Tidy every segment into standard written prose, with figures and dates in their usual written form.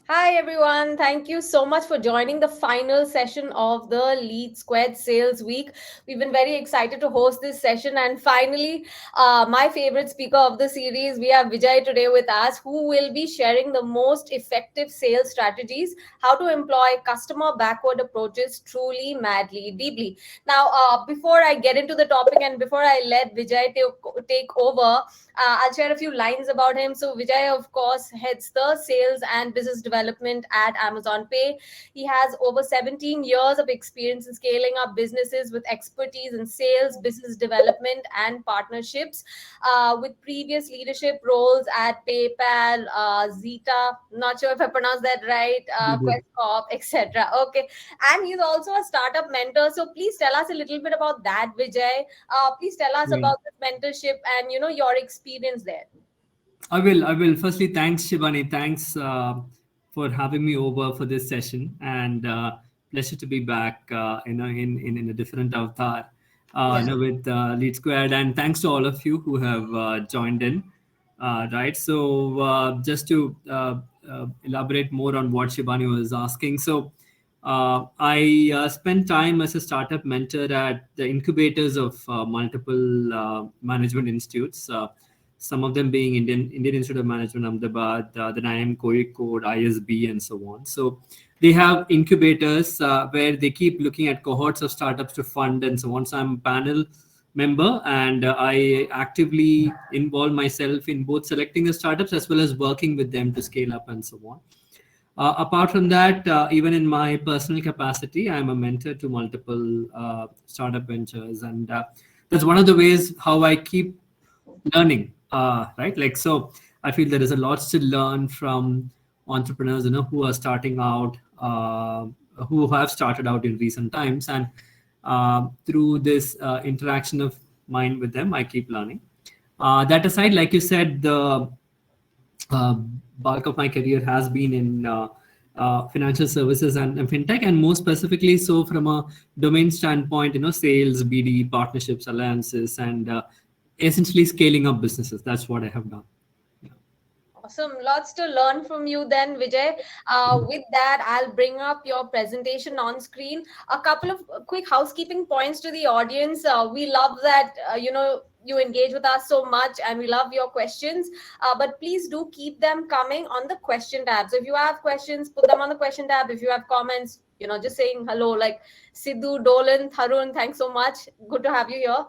Hi everyone, thank you so much for joining the final session of the LeadSquared Sales Week. We've been very excited to host this session, and finally, my favorite speaker of the series, we have Vijay today with us, who will be sharing the most effective sales strategies, how to employ customer backward approaches truly, madly, deeply. Now, before I get into the topic and before I let Vijay take over, I'll share a few lines about him. So, Vijay, of course, heads the sales and business development at Amazon Pay. He has over 17 years of experience in scaling up businesses with expertise in sales, business development, and partnerships. With previous leadership roles at PayPal, Zeta, not sure if I pronounced that right, You did. Quest Corp, etc. Okay, and he's also a startup mentor. So, please tell us a little bit about that, Vijay. Please tell us Great. about this mentorship and your experience there. I will. I will. Firstly, thanks, Shivani. Thanks for having me over for this session, and pleasure to be back. In a different avatar, Yeah. with Lead Squared, and thanks to all of you who have joined in. Right. So, just to elaborate more on what Shivani was asking, so I spent time as a startup mentor at the incubators of multiple management institutes. Some of them being Indian Institute of Management, Ahmedabad, then IIM Kozhikode, ISB, and so on. So they have incubators where they keep looking at cohorts of startups to fund and so on. So I'm a panel member, and I actively involve myself in both selecting the startups as well as working with them to scale up and so on. Apart from that, even in my personal capacity, I'm a mentor to multiple startup ventures, and that's one of the ways how I keep learning. Right, like so, I feel there is a lot to learn from entrepreneurs, who are starting out, who have started out in recent times, and through this interaction of mine with them, I keep learning. That aside, like you said, the uh, bulk of my career has been in financial services and fintech, and more specifically, so from a domain standpoint, sales, BD, partnerships, alliances, and essentially scaling up businesses. That's what I have done. Yeah. Awesome. Lots to learn from you then, Vijay. With that, I'll bring up your presentation on screen. A couple of quick housekeeping points to the audience. We love that, you engage with us so much and we love your questions. But please do keep them coming on the question tab. So if you have questions, put them on the question tab. If you have comments, just saying hello, like Sidhu, Dolan, Tharun, thanks so much. Good to have you here.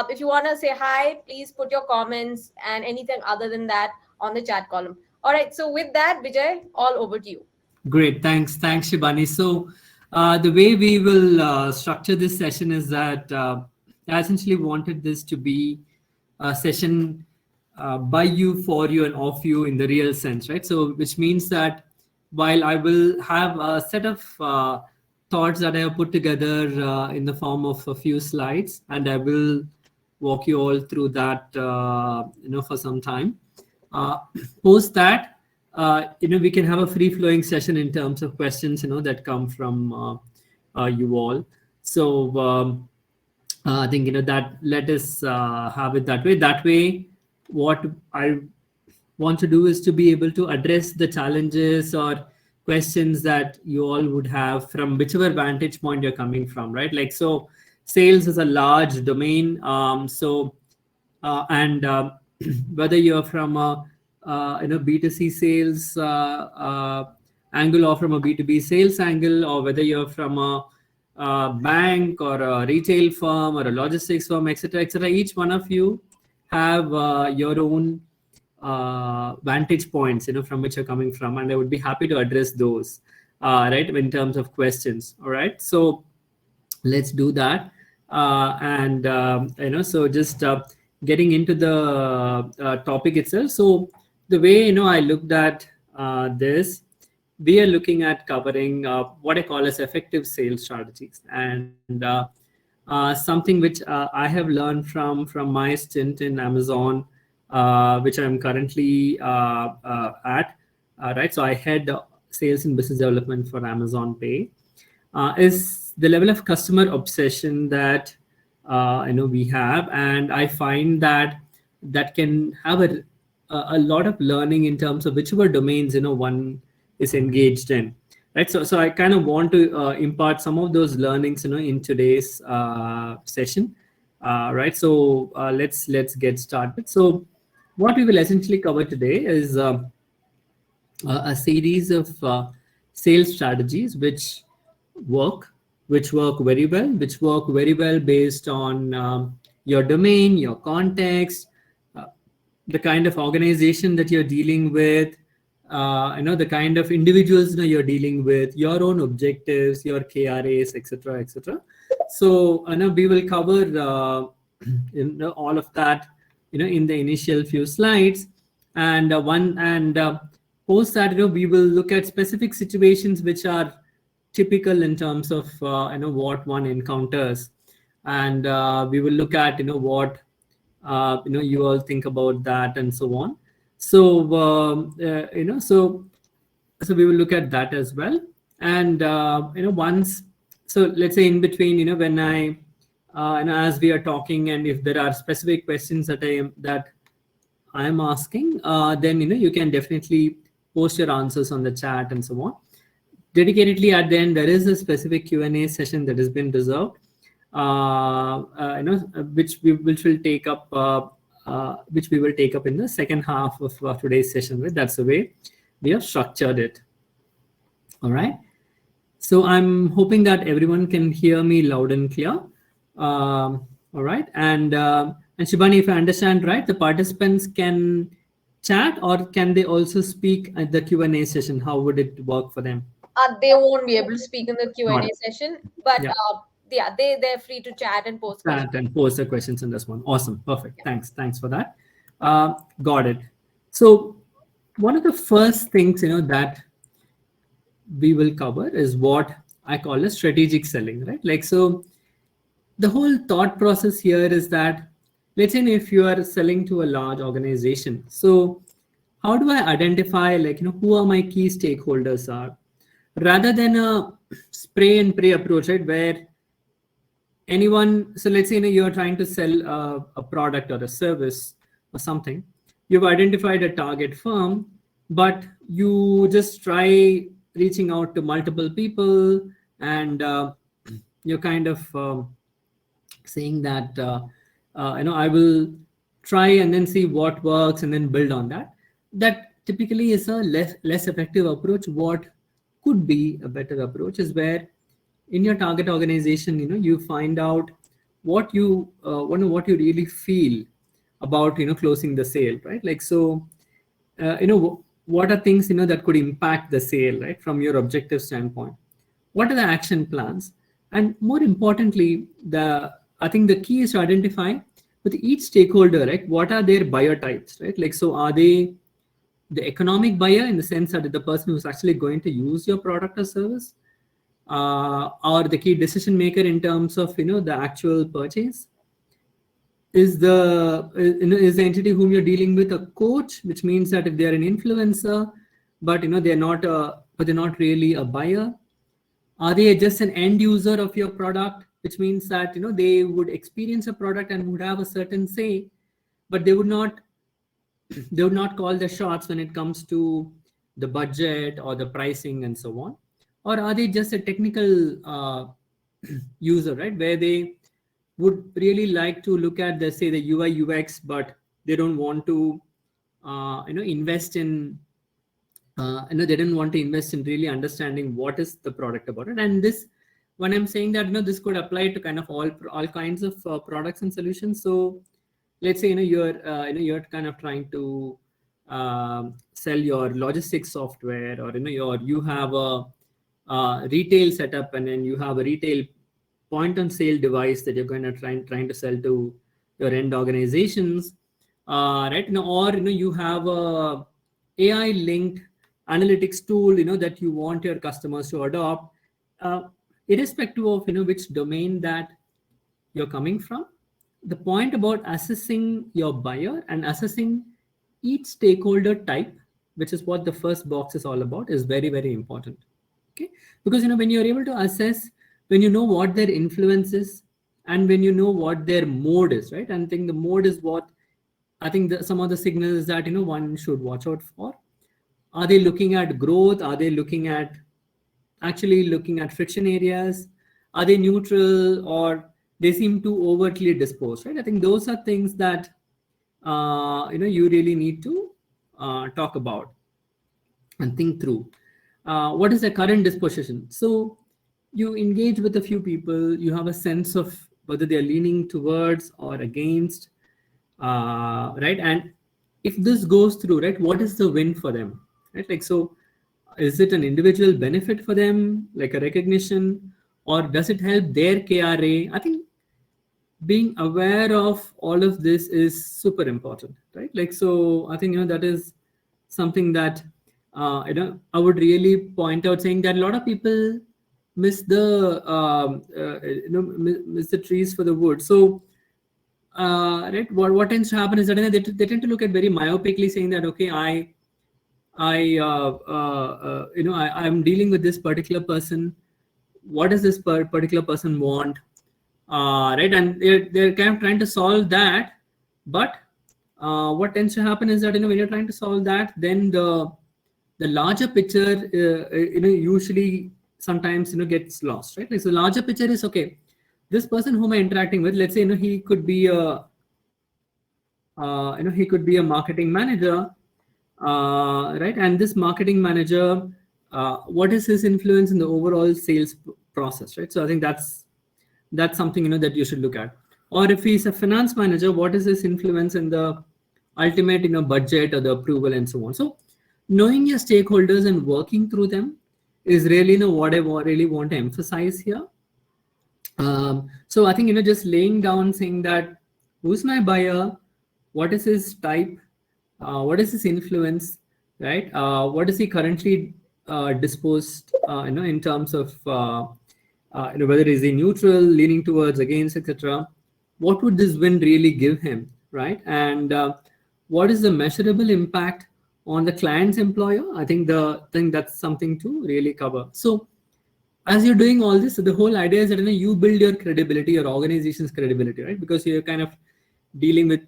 If you want to say hi, please put your comments and anything other than that on the chat column. All right. So with that, Vijay, all over to you. Great. Thanks, Shibani. So, the way we will structure this session is that I essentially wanted this to be a session by you, for you, and of you in the real sense, right? So, which means that while I will have a set of thoughts that I have put together in the form of a few slides, and I will walk you all through that, for some time. Uh, Post that, we can have a free flowing session in terms of questions, that come from you all. So I think, that let us have it that way. That way, what I want to do is to be able to address the challenges or questions that you all would have from whichever vantage point you're coming from, right? Like, so sales is a large domain. And whether you're from a B2C sales angle, or from a B2B sales angle, or whether you're from a bank or a retail firm or a logistics firm, etc., etc., each one of you have your own vantage points, from which you're coming from, and I would be happy to address those, right, in terms of questions. All right, so let's do that. And so just getting into the topic itself. So the way, I looked at this, we are looking at covering what I call as effective sales strategies, and something which I have learned from my stint in Amazon, which I'm currently at. Right, so I head sales and business development for Amazon Pay. Is the level of customer obsession that we have, and I find that that can have a lot of learning in terms of whichever domains one is engaged in, right? So I kind of want to impart some of those learnings, in today's session, right? So let's get started. So what we will essentially cover today is a series of sales strategies work which work very well based on your domain, your context, uh, the kind of organization that you're dealing with, the kind of individuals you're dealing with, your own objectives, your KRAs, etc., etc. So we will cover all of that in the initial few slides, and one and post that we will look at specific situations which are typical in terms of what one encounters, and we will look at what you all think about that and so on. So so we will look at that as well. And once, so let's say in between, when I and as we are talking, and if there are specific questions that I am asking, then you can definitely post your answers on the chat and so on. Dedicatedly at the end, there is a specific Q&A session that has been reserved, which will take up which we will take up in the second half of today's session. Right? That's the way we have structured it. All right. So I'm hoping that everyone can hear me loud and clear. All right. And Shibani, if I understand right, the participants can chat, or can they also speak at the Q&A session? How would it work for them? They won't be able to speak in the Got Q&A it. session, but Yeah. yeah, they're free to chat and post questions. Chat and post the questions in this one. Awesome. Perfect. Thanks for that. Got it. So one of the first things that we will cover is what I call as strategic selling, right? Like, so the whole thought process here is that, let's say if you are selling to a large organization, so how do I identify, like, who are my key stakeholders are, rather than a spray and pray approach, right? Where anyone, so let's say you're trying to sell a product or a service or something, you've identified a target firm, but you just try reaching out to multiple people, and you're kind of saying that I will try and then see what works and then build on that. That typically is a less effective approach. What could be a better approach is where in your target organization, you find out what you what you really feel about closing the sale, right? Like, so what are things that could impact the sale, right, from your objective standpoint? What are the action plans? And more importantly, I think the key is to identify with each stakeholder, right, what are their buyer types, right? Like, so are they the economic buyer, in the sense that the person who's actually going to use your product or service, or the key decision maker in terms of the actual purchase? Is is the entity whom you're dealing with a coach, which means that if they're an influencer, but they're not really a buyer? Are they just an end user of your product, which means that they would experience a product and would have a certain say, but they would not call the shots when it comes to the budget or the pricing and so on? Or are they just a technical user, right, where they would really like to look at the, say, the UI UX, but they don't want to invest in they didn't want to invest in really understanding what is the product about it? And this, when I'm saying that, this could apply to kind of all kinds of products and solutions. So let's say you're kind of trying to sell your logistics software, or you have a retail setup, and then you have a retail point on sale device that you're going to trying to sell to your end organizations, right? Or you have a AI linked analytics tool that you want your customers to adopt, irrespective of which domain that you're coming from. The point about assessing your buyer and assessing each stakeholder type, which is what the first box is all about, is very, very important. Okay, because when you're able to assess, when you know what their influence is, and when you know what their mode is, right? And I think the mode is what I think some of the signals that one should watch out for. Are they looking at growth? Are they looking at actually looking at friction areas? Are they neutral, or they seem too overtly disposed, right? I think those are things that you really need to talk about and think through. What is the current disposition? So you engage with a few people, you have a sense of whether they're leaning towards or against, right? And if this goes through, right, what is the win for them, right? Like, so is it an individual benefit for them, like a recognition, or does it help their KRA? I think being aware of all of this is super important, right? Like, so I think that is something that I would really point out, saying that a lot of people miss the miss the trees for the wood. So right, what tends to happen is that they tend to look at very myopically, saying that, okay, I'm dealing with this particular person. What does this particular person want? Right, and they're kind of trying to solve that. But what tends to happen is that when you're trying to solve that, then the larger picture usually sometimes gets lost, right? Like, so the larger picture is, okay, this person whom I'm interacting with, let's say he could be a he could be a marketing manager, right? And this marketing manager, what is his influence in the overall sales process, right? So I think that's something that you should look at. Or if he's a finance manager, what is his influence in the ultimate budget or the approval and so on. So knowing your stakeholders and working through them is really what I really want to emphasize here. So I think just laying down, saying that who's my buyer, what is his type, what is his influence, right? What is he currently disposed in terms of whether is he neutral, leaning towards, against, etc. What would this win really give him, right? And what is the measurable impact on the client's employer? I think that's something to really cover. So as you're doing all this, the whole idea is that you build your credibility, your organization's credibility, right? Because you're kind of dealing with,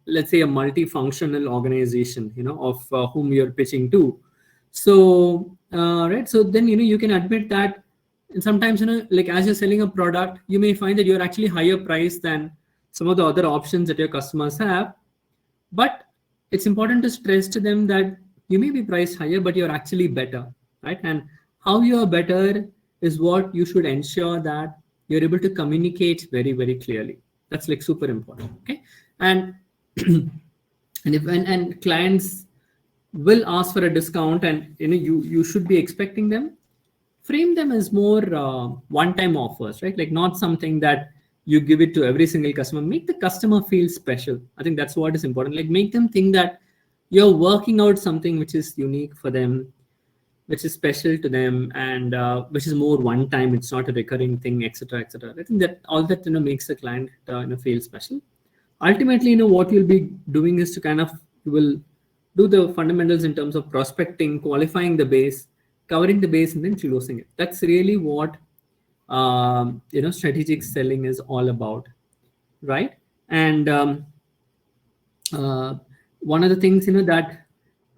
let's say, a multifunctional organization, of whom you're pitching to. So right, so then you can admit that. And sometimes like, as you're selling a product, you may find that you're actually higher priced than some of the other options that your customers have. But it's important to stress to them that you may be priced higher, but you're actually better, right? And how you are better is what you should ensure that you're able to communicate very, very clearly. That's like super important. Okay. And and clients will ask for a discount, and you should be expecting them. Frame them as more one-time offers, right? Like, not something that you give it to every single customer. Make the customer feel special. I think that's what is important. Like, make them think that you're working out something which is unique for them, which is special to them, and which is more one time. It's not a recurring thing, etc., etc. I think that all that makes the client feel special. Ultimately, what you'll be doing is to kind of, you will do the fundamentals in terms of prospecting, qualifying the base, covering the base, and then closing it. That's really what strategic selling is all about, right? And one of the things that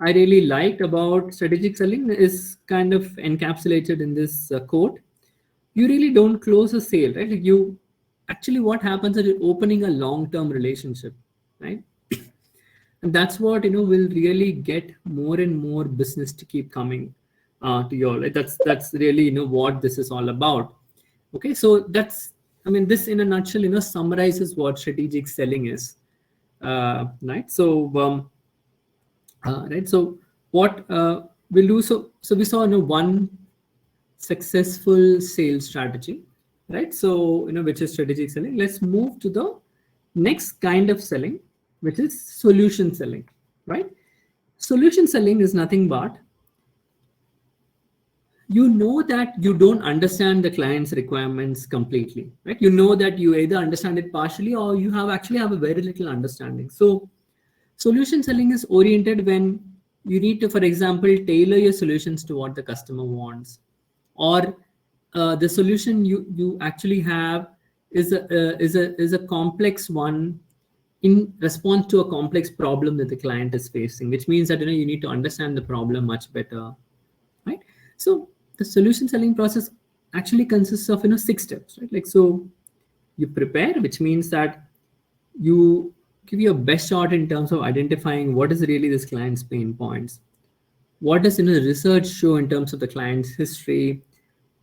I really liked about strategic selling is kind of encapsulated in this quote. You really don't close a sale, right? Like, you actually, what happens is you're opening a long-term relationship, right? And that's what will really get more and more business to keep coming to you all, right? That's really what this is all about. Okay, so that's, this in a nutshell summarizes what strategic selling is, right? So right, so what we'll do, so we saw one successful sales strategy, right? So which is strategic selling. Let's move to the next kind of selling, which is solution selling, right? Solution selling is nothing but, that you don't understand the client's requirements completely, right? That you either understand it partially, or you actually have a very little understanding. So solution selling is oriented when you need to, for example, tailor your solutions to what the customer wants, or the solution you actually have is a complex one in response to a complex problem that the client is facing, which means that you need to understand the problem much better, right? So the solution selling process actually consists of 6 steps, right? Like, so you prepare, which means that you give your best shot in terms of identifying what is really this client's pain points, what does research show in terms of the client's history,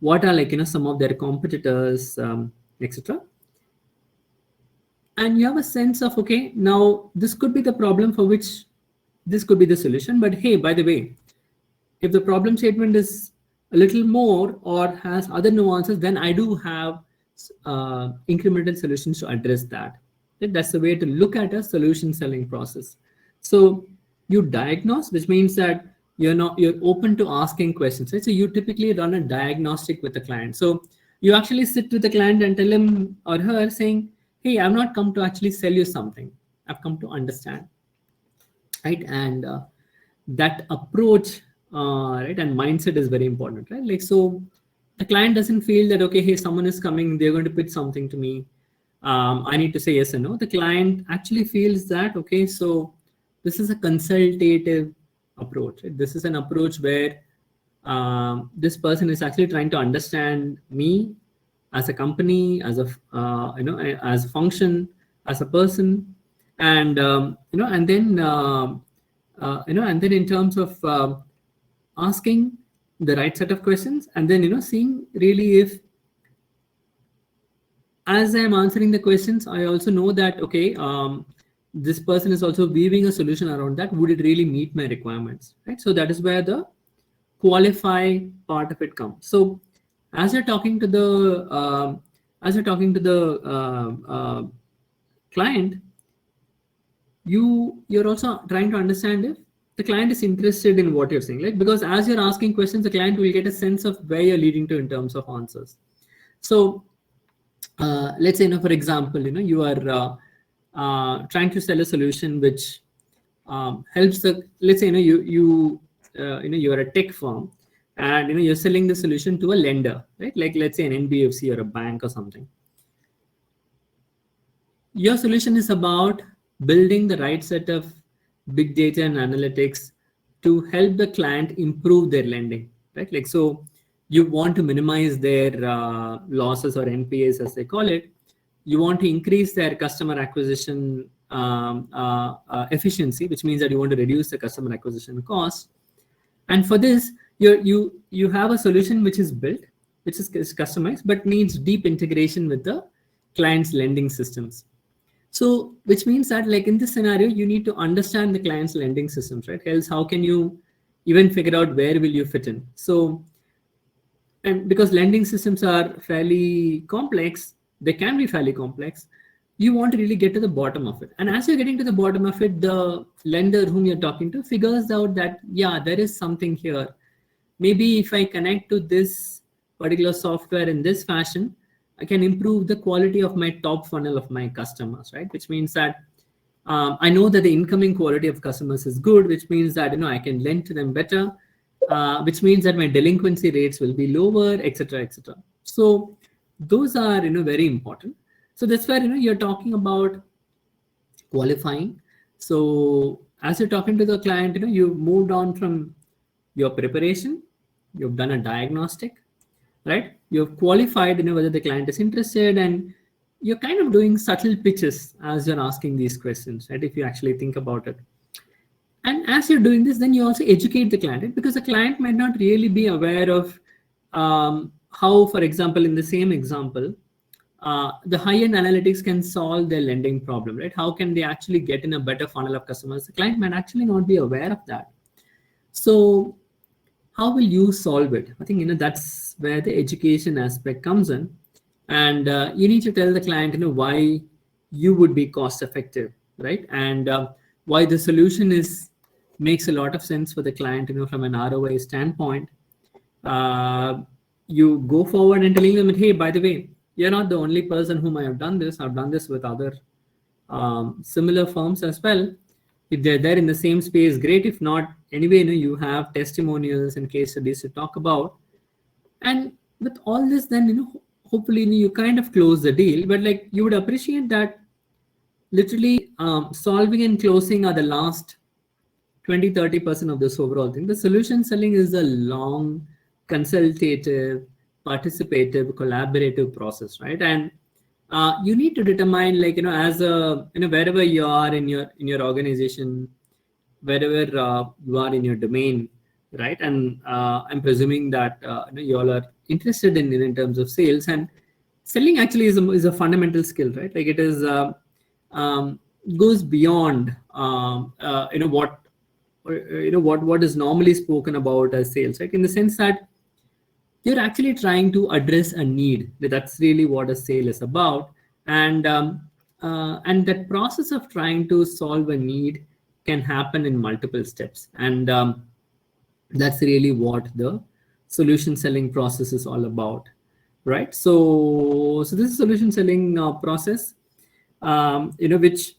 what are some of their competitors, etc. And you have a sense of, okay, now this could be the problem for which this could be the solution, but hey, by the way, if the problem statement is a little more or has other nuances, then I do have incremental solutions to address that. That's the way to look at a solution selling process. So you diagnose, which means that you're open to asking questions, right? So you typically run a diagnostic with the client. So you actually sit with the client and tell him or her saying, hey, I've not come to actually sell you something, I've come to understand, right? And that approach, right, and mindset is very important, right? Like, so the client doesn't feel that, okay, hey, someone is coming, they're going to pitch something to me, I need to say yes or no. The client actually feels that, okay, so this is a consultative approach, right? This is an approach where this person is actually trying to understand me as a company, as a as a function, as a person, and and then and then in terms of asking the right set of questions, and then seeing really if, as I'm answering the questions, I also know that, okay, this person is also weaving a solution around that. Would it really meet my requirements, right? So that is where the qualify part of it comes. So as you're talking to the client, you're also trying to understand if the client is interested in what you're saying, right? Because as you're asking questions, the client will get a sense of where you're leading to in terms of answers. So let's say, for example, you are trying to sell a solution which helps the, let's say, you are a tech firm, and you're selling the solution to a lender, right? Like, let's say an NBFC or a bank or something. Your solution is about building the right set of big data and analytics to help the client improve their lending, right? Like, so you want to minimize their losses, or NPAs as they call it. You want to increase their customer acquisition efficiency, which means that you want to reduce the customer acquisition cost. And for this, you have a solution which is built, which is customized, but needs deep integration with the client's lending systems. So, which means that, like, in this scenario, you need to understand the client's lending systems, right? Else, how can you even figure out where will you fit in? So, and because lending systems are fairly complex, they can be fairly complex, you want to really get to the bottom of it. And as you're getting to the bottom of it, the lender whom you're talking to figures out that, yeah, there is something here. Maybe if I connect to this particular software in this fashion, I can improve the quality of my top funnel of my customers, right? Which means that I know that the incoming quality of customers is good, which means that I can lend to them better, which means that my delinquency rates will be lower, etc., etc. So those are very important. So that's where you're talking about qualifying. So as you're talking to the client, you've moved on from your preparation, you've done a diagnostic, right? You've qualified whether the client is interested, and you're kind of doing subtle pitches as you're asking these questions, right? If you actually think about it. And as you're doing this, then you also educate the client, right? Because the client might not really be aware of how, for example, in the same example, the high-end analytics can solve their lending problem, right? How can they actually get in a better funnel of customers? The client might actually not be aware of that. So how will you solve it? I think that's where the education aspect comes in, and you need to tell the client why you would be cost effective, right? And why the solution makes a lot of sense for the client from an ROI standpoint. You go forward and telling them, hey, by the way, you're not the only person whom I have done this. I've done this with other similar firms as well. If they're there in the same space, great. If not, anyway, you have testimonials and case studies to talk about. And with all this, then hopefully you kind of close the deal. But like, you would appreciate that literally solving and closing are the last 20-30% of this overall thing. The solution selling is a long, consultative, participative, collaborative process, right? And you need to determine, like, as a, wherever you are in your organization, wherever you are in your domain, right? And I'm presuming that you all are interested in terms of sales, and selling actually is a fundamental skill, right? Like, it is um, goes beyond what what is normally spoken about as sales, right? In the sense that you're actually trying to address a need. That's really what a sale is about. And that process of trying to solve a need can happen in multiple steps. And that's really what the solution selling process is all about, right? So this is solution selling process, which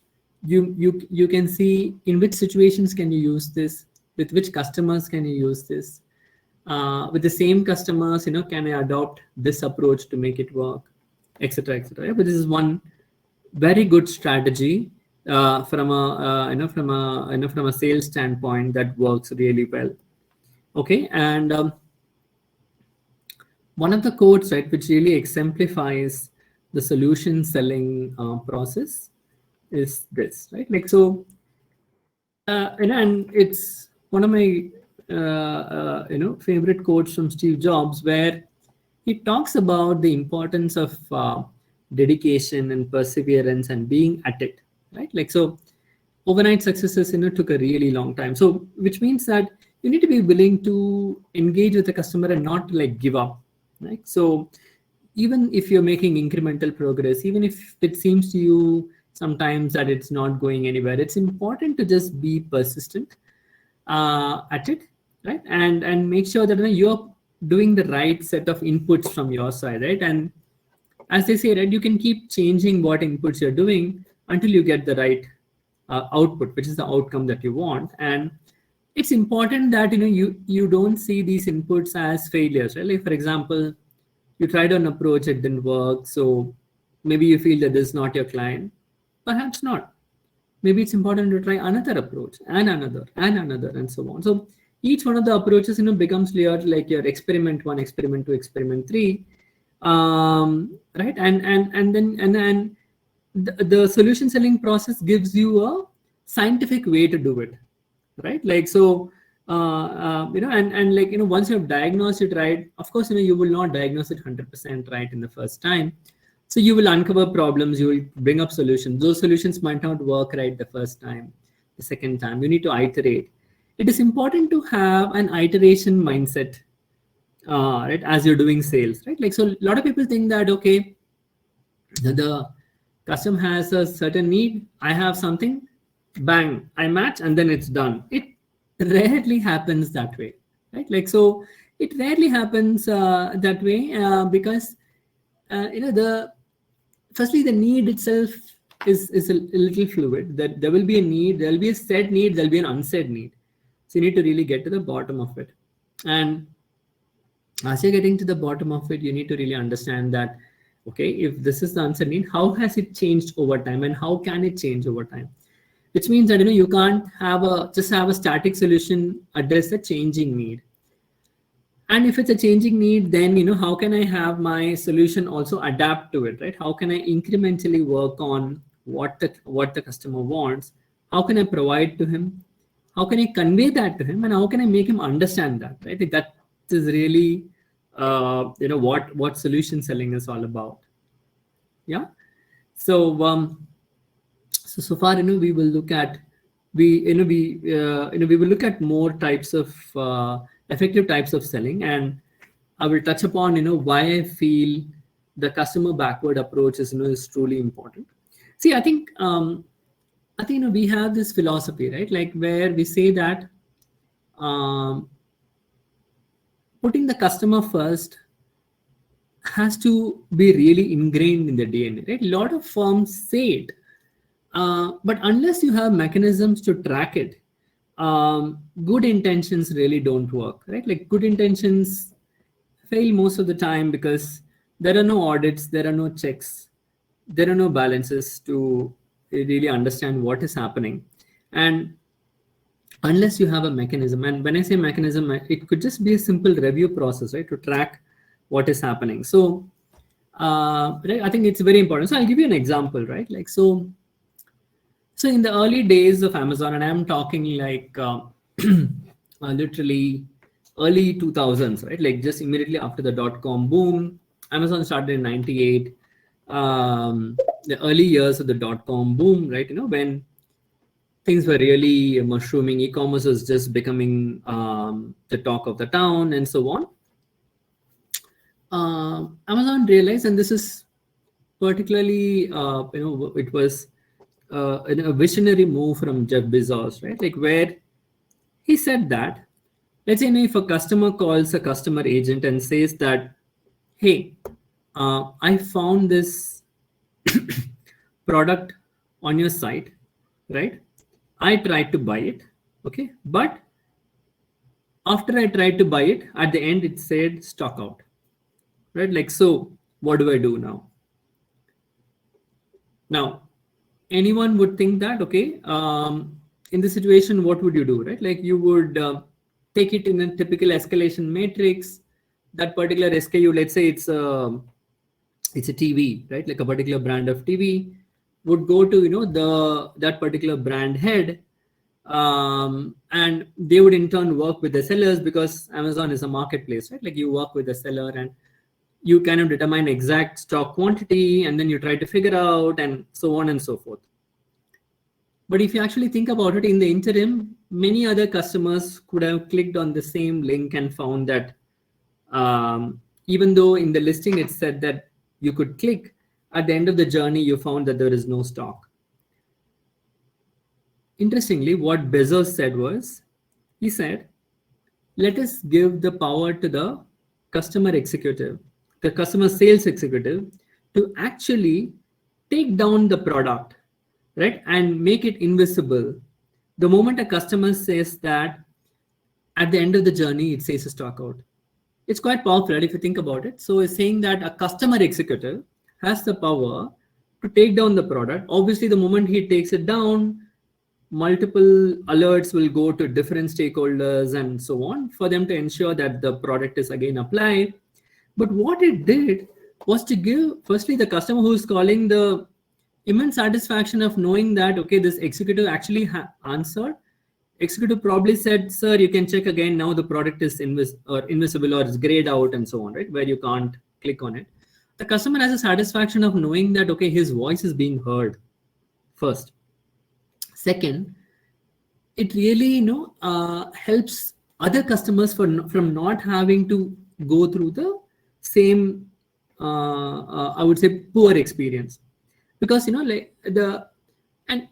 you can see in which situations can you use this, with which customers can you use this, with the same customers, can I adopt this approach to make it work, etc., etc. Yeah, but this is one very good strategy from a from a sales standpoint that works really well. Okay, and one of the quotes, right, which really exemplifies the solution selling process is this, right? Like, so, and it's one of my favorite quotes from Steve Jobs, where he talks about the importance of dedication and perseverance and being at it, right? Like, so overnight successes took a really long time, so which means that you need to be willing to engage with the customer and not like give up, right? So even if you're making incremental progress, even if it seems to you sometimes that it's not going anywhere, it's important to just be persistent at it, right? And make sure that you're doing the right set of inputs from your side, right? And as they say, right, you can keep changing what inputs you're doing until you get the right output, which is the outcome that you want. And it's important that you don't see these inputs as failures, right? Like, for example, you tried an approach, it didn't work, so maybe you feel that this is not your client. Perhaps not. Maybe it's important to try another approach and another and another and so on. So each one of the approaches becomes clear, like your experiment 1, experiment 2, experiment 3, right? And then the solution selling process gives you a scientific way to do it, right? Like, so and like, once you have diagnosed it right, of course, you will not diagnose it 100% right in the first time. So you will uncover problems, you will bring up solutions. Those solutions might not work right the first time, the second time. You need to iterate. It is important to have an iteration mindset, right, as you're doing sales, right? Like, so a lot of people think that, okay, the customer has a certain need, I have something, bang, I match, and then it's done. It rarely happens that way, right? Like, so it rarely happens that way because the firstly, the need itself is a little fluid. That there will be a need, there will be a said need, there will be an unsaid need. So you need to really get to the bottom of it. And as you're getting to the bottom of it, you need to really understand that, okay, if this is the unsaid need, how has it changed over time, and how can it change over time? Which means that you can't just have a static solution address a changing need. And if it's a changing need, then how can I have my solution also adapt to it, right? How can I incrementally work on what the customer wants? How can I provide to him? How can I convey that to him? And how can I make him understand that, right? Like, that is really what solution selling is all about. Yeah. So so far, we will look at we will look at more types of effective types of selling, and I will touch upon why I feel the customer backward approach is truly important. See, I think we have this philosophy, right? Like, where we say that putting the customer first has to be really ingrained in the DNA, right? A lot of firms say it, but unless you have mechanisms to track it, good intentions really don't work, right? Like, good intentions fail most of the time because there are no audits, there are no checks, there are no balances to really understand what is happening. And unless you have a mechanism, and when I say mechanism, it could just be a simple review process, right, to track what is happening. So right, I think it's very important. So I'll give you an example, right? Like, so in the early days of Amazon, and I'm talking like literally early 2000s, right? Like just immediately after the dot-com boom, Amazon started in 98. The early years of the dot-com boom, right? When things were really mushrooming, e-commerce was just becoming the talk of the town and so on. Amazon realized, and this is particularly, it was a visionary move from Jeff Bezos, right? Like where he said that, let's say, if a customer calls a customer agent and says that, hey, I found this product on your site, right? I tried to buy it, okay? But after I tried to buy it, at the end, it said stock out, right? Like, so what do I do now? Now, anyone would think that, okay, in this situation, what would you do, right? Like you would take it in a typical escalation matrix. That particular SKU, let's say it's a TV, right? Like a particular brand of TV would go to that particular brand head, and they would in turn work with the sellers, because Amazon is a marketplace, right? Like you work with the seller and you kind of determine exact stock quantity, and then you try to figure out, and so on and so forth. But if you actually think about it, in the interim, many other customers could have clicked on the same link and found that even though in the listing it said that you could click, at the end of the journey, you found that there is no stock. Interestingly, what Bezos said was, he said, let us give the power to the customer executive, the customer sales executive, to actually take down the product, right, and make it invisible. The moment a customer says that, at the end of the journey, it says a stock out. It's quite powerful, right, if you think about it. So it's saying that a customer executive has the power to take down the product. Obviously, the moment he takes it down, multiple alerts will go to different stakeholders and so on for them to ensure that the product is again applied. But what it did was to give, firstly, the customer who's calling, the immense satisfaction of knowing that, okay, this executive actually answered. Executive probably said, sir, you can check again. Now the product is invisible or is grayed out and so on, right? Where you can't click on it. The customer has a satisfaction of knowing that, okay, his voice is being heard first. Second, it really, helps other customers from not having to go through the same, I would say, poor experience. Because, and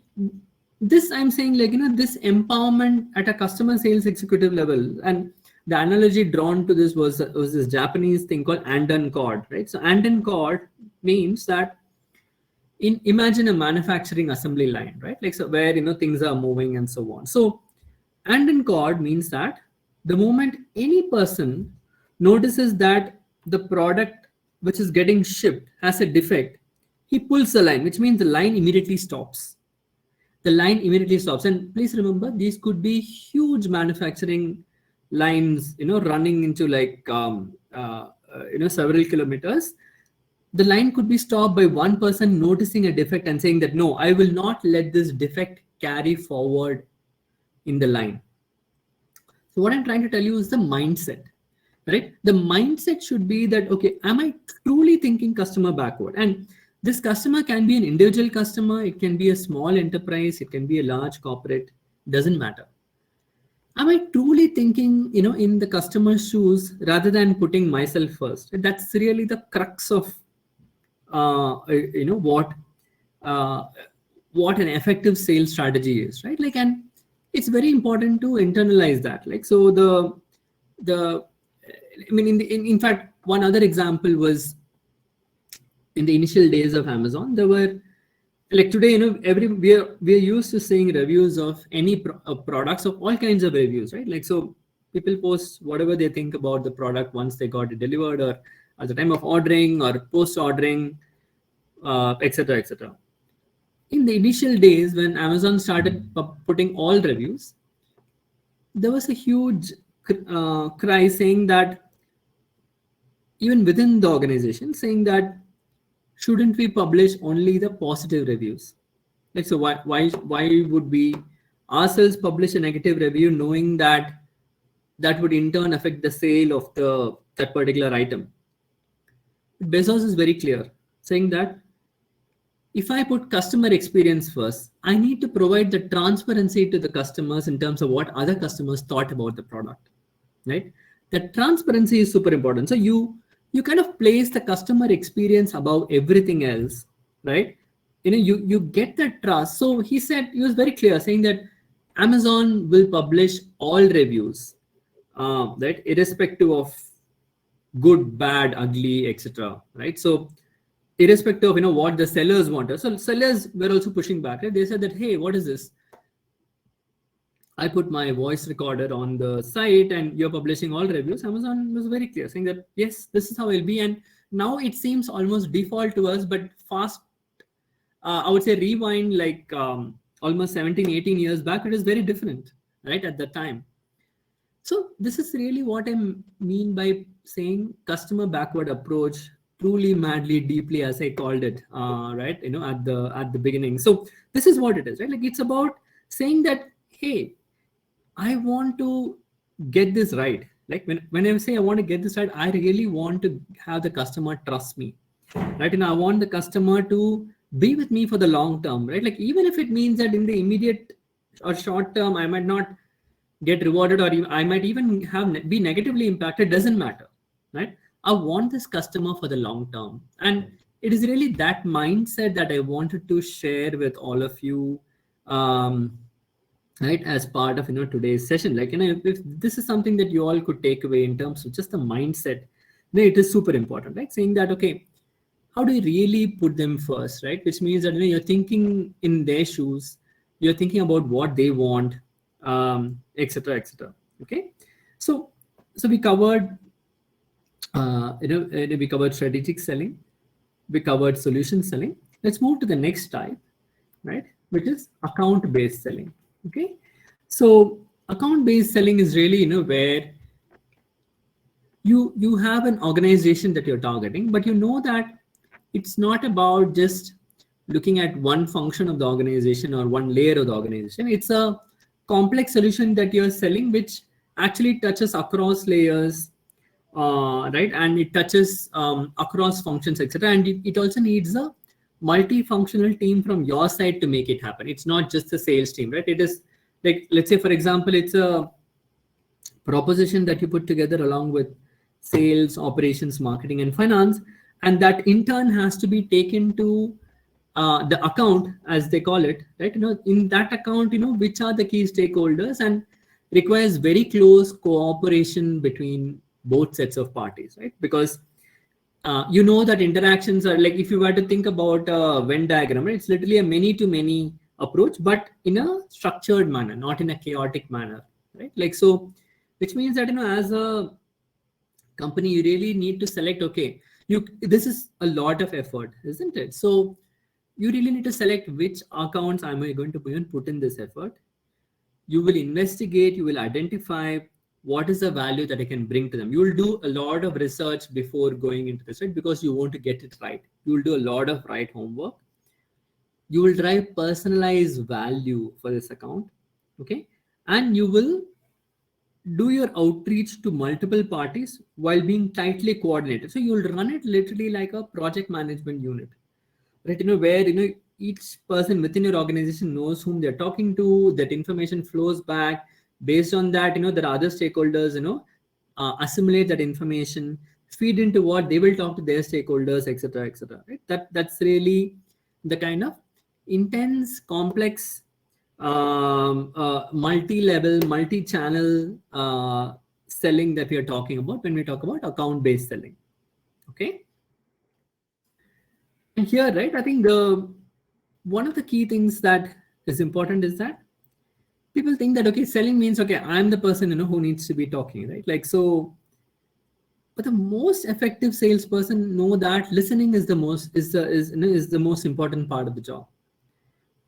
this I'm saying, this empowerment at a customer sales executive level, and the analogy drawn to this was this Japanese thing called Anden cord, right? So Anden cord means that, imagine a manufacturing assembly line, right? Like, so where, things are moving and so on. So Anden cord means that the moment any person notices that the product which is getting shipped has a defect, he pulls the line, which means the line immediately stops. The line immediately stops. And please remember, these could be huge manufacturing lines, running into like, several kilometers. The line could be stopped by one person noticing a defect and saying that, no, I will not let this defect carry forward in the line. So what I'm trying to tell you is the mindset, right? The mindset should be that, okay, am I truly thinking customer backward? And this customer can be an individual customer, it can be a small enterprise, it can be a large corporate, doesn't matter. Am I truly thinking, in the customer's shoes rather than putting myself first? That's really the crux of, what an effective sales strategy is, right? Like, and it's very important to internalize that. Like, so in fact, one other example was, in the initial days of Amazon, there were, like today, we are used to seeing reviews of any products, of all kinds of reviews, right? Like, so people post whatever they think about the product once they got it delivered, or at the time of ordering, or post ordering, etc., etc. in the initial days when Amazon started putting all reviews, there was a huge cry saying that, even within the organization, saying that shouldn't we publish only the positive reviews? Like, so why would we ourselves publish a negative review, knowing that that would in turn affect the sale of the that particular item? Bezos is very clear, saying that if I put customer experience first, I need to provide the transparency to the customers in terms of what other customers thought about the product, right? That transparency is super important. So you kind of place the customer experience above everything else, right? You get that trust. So he was very clear, saying that Amazon will publish all reviews, right, irrespective of good, bad, ugly, etc. Right? So irrespective of what the sellers wanted. So sellers were also pushing back. Right? They said that, hey, what is this? I put my voice recorder on the site and you're publishing all reviews. Amazon was very clear, saying that yes, this is how it'll be. And now it seems almost default to us, but fast, I would say rewind like almost 17, 18 years back, it is very different, right, at that time. So this is really what I mean by saying customer backward approach, truly, madly, deeply, as I called it, right? At the beginning. So this is what it is, right? Like, it's about saying that, hey, I want to get this right. Like when I say I want to get this right, I really want to have the customer trust me, right? And I want the customer to be with me for the long term, right? Like, even if it means that in the immediate or short term, I might not get rewarded, or I might even be negatively impacted, doesn't matter, right? I want this customer for the long term. And it is really that mindset that I wanted to share with all of you, right, as part of today's session. Like, if this is something that you all could take away in terms of just the mindset, then it is super important, right? Saying that, okay, how do you really put them first, right? Which means that you're thinking in their shoes, you're thinking about what they want, etc., etc. Okay, so we covered, we covered strategic selling, we covered solution selling. Let's move to the next type, right, which is account-based selling. Okay, so account-based selling is really where you have an organization that you're targeting, but you know that it's not about just looking at one function of the organization or one layer of the organization. It's a complex solution that you're selling, which actually touches across layers, right? And it touches across functions, etc. And it also needs a multifunctional team from your side to make it happen. It's not just a sales team, right? It is like, let's say, for example, it's a proposition that you put together along with sales, operations, marketing, and finance, and that in turn has to be taken to the account, as they call it, right? In that account, which are the key stakeholders, and requires very close cooperation between both sets of parties, right? Because that interactions are like, if you were to think about a Venn diagram, right? It's literally a many to many approach, but in a structured manner, not in a chaotic manner, right? Like, so, which means that as a company, you really need to select, okay, this is a lot of effort, isn't it? So you really need to select which accounts am I going to even put in this effort. You will investigate, you will identify what is the value that I can bring to them. You will do a lot of research before going into this, right? Because you want to get it right. You will do a lot of right homework. You will drive personalized value for this account, okay? And you will do your outreach to multiple parties while being tightly coordinated. So you'll run it literally like a project management unit, right? Where each person within your organization knows whom they're talking to. That information flows back. Based on that, there are other stakeholders, assimilate that information, feed into what they will talk to their stakeholders, etc., etc. Right? That's really the kind of intense, complex, multi-level, multi-channel selling that we are talking about when we talk about account-based selling. Okay. And here, right, I think one of the key things that is important is that people think that, okay, selling means, okay, I'm the person who needs to be talking, right? Like, so, but the most effective salesperson know that listening is the most important part of the job,